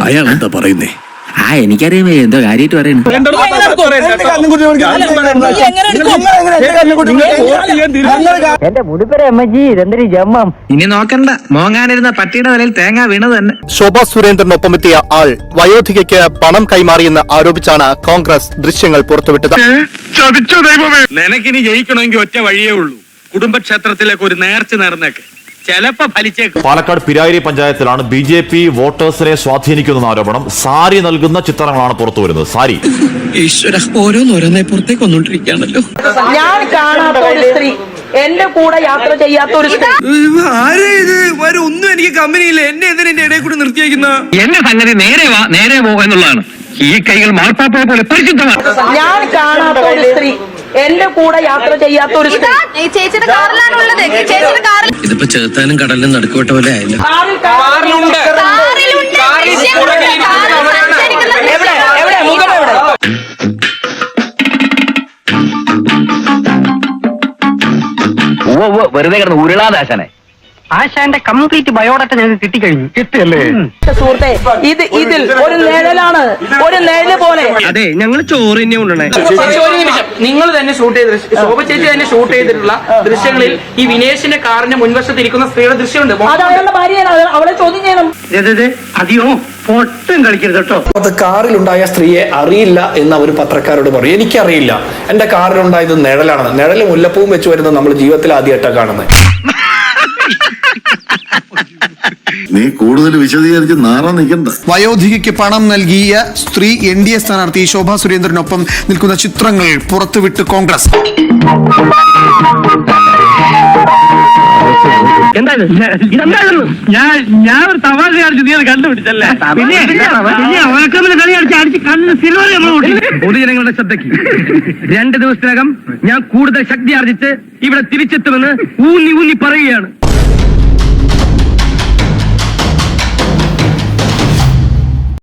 അയാൾ എന്താ പറയുന്നേ? എനിക്കറിയാമേ എന്തോ കാര്യമായിട്ട് പറയുന്നു. എന്റെ മുടിപ്പര അമ്മജി ഇതെന്തൊരു ജമ്മം. ഇനി നോക്കണ്ട, മോങ്ങാനിരുന്ന പട്ടിയുടെ തലയിൽ തേങ്ങ വീണത് തന്നെ. ശോഭാ സുരേന്ദ്രനൊപ്പമെത്തിയ ആൾ വയോധികയ്ക്ക് പണം കൈമാറിയെന്ന് ആരോപിച്ചാണ് കോൺഗ്രസ് ദൃശ്യങ്ങൾ പുറത്തുവിട്ടത്. നിനക്കിനി ജയിക്കണമെങ്കിൽ ഒറ്റ വഴിയേ ഉള്ളൂ, കുടുംബക്ഷേത്രത്തിലേക്ക് ഒരു നേർച്ച നേർന്നേക്ക്, ചിലപ്പോ ഫലിച്ചേക്കും. പാലക്കാട് പിരായിരി പഞ്ചായത്തിലാണ് BJP വോട്ടേഴ്സിനെ സ്വാധീനിക്കുന്ന ആരോപണം. സാരി നൽകുന്ന ചിത്രങ്ങളാണ് പുറത്തു വരുന്നത്. സാരി ഈശ്വര, ഓരോന്നോരോന്നെ പുറത്തേക്ക് വന്നോണ്ടിരിക്കുകയാണല്ലോ. ഞാൻ കാണാത്ത ഒരു സ്ത്രീ, എന്റെ കൂടെ യാത്ര ചെയ്യാത്ത ഒരു സ്ത്രീ. ഒന്നും എനിക്ക് കമ്പനിയില്ല, എന്നെ എന്തിനെ ഇടയിൽ കൂടി നിർത്തിയേക്കുന്ന? എന്റെ സംഗതി നേരെ പോ എന്നുള്ളതാണ്. ഈ കൈകൾ മാർപ്പാപ്പയെ പോലെ പരിശുദ്ധമാണ്. ഞാൻ കാണാത്ത ഒരു സ്ത്രീ, എന്റെ കൂടെ യാത്ര ചെയ്യാത്ത ഒരു സ്ത്രീ. ചേച്ചിയുടെ കാറിലാണുള്ളത്. ചേച്ചിയുടെ കാറിൽ ഇതിപ്പോ ചെറുത്താനും കടലിലും നടുക്കുവിട്ട പോലെ ആയില്ല. വെറുതെ കിടന്ന് ഉരുളാദാശനെ. ആശാന്റെ കംപ്ലീറ്റ് ബയോഡാറ്റ ഞങ്ങൾക്ക് കിട്ടിക്കഴിഞ്ഞു. കിട്ടിയല്ലേ സുഹൃത്തെ, ഇതിൽ ഒരു നിഴലാണ്, ഒരു നിഴല് പോലെ. അതെ, ഞങ്ങൾ ചോറ് തന്നെ കൊണ്ടുവന്നേ. നിങ്ങൾ തന്നെ ഷൂട്ട് ചെയ്ത, ശോഭ ചേച്ചി തന്നെ ഷൂട്ട് ചെയ്തിട്ടുള്ള ദൃശ്യങ്ങളിൽ ഈ വിനേഷിന്റെ കാറിന്റെ മുൻവശത്ത് ഇരിക്കുന്ന സ്ത്രീയുടെ ദൃശ്യമുണ്ട്. അത് അവളുടെ ഭാര്യയാണ്, അവളെ ചോദ്യം ചെയ്യണം. അധികം പൊട്ടും കളിക്കരുത് കേട്ടോ. കാറിലുണ്ടായ സ്ത്രീയെ അറിയില്ല എന്ന് അവർ പത്രക്കാരോട് പറയും. എനിക്കറിയില്ല, എന്റെ കാറിലുണ്ടായത് നിഴലാണ്. നിഴല് മുല്ലപ്പൂവും വെച്ച് വരുന്നത് നമ്മൾ ജീവിതത്തിൽ ആദ്യമായിട്ടാണ് കാണുന്നത്. നീ കൂടുതൽ വിശദീകരിച്ച് നാറാൻ നിൽക്കണ്ട. വയോധികയ്ക്ക് പണം നൽകിയ സ്ത്രീ NDA സ്ഥാനാർത്ഥി ശോഭാ സുരേന്ദ്രനൊപ്പം നിൽക്കുന്ന ചിത്രങ്ങൾ പുറത്തുവിട്ട് കോൺഗ്രസ്. ഞാൻ ഒരു തമാശ കാണിച്ചു, നീ അത് കണ്ടുപിടിച്ചല്ലേ? പൊതുജനങ്ങളുടെ ശ്രദ്ധയ്ക്ക് 2 ദിവസത്തിനകം ഞാൻ കൂടുതൽ ശക്തി ആർജിച്ച് ഇവിടെ തിരിച്ചെത്തുമെന്ന് ഊന്നി പറയുകയാണ്.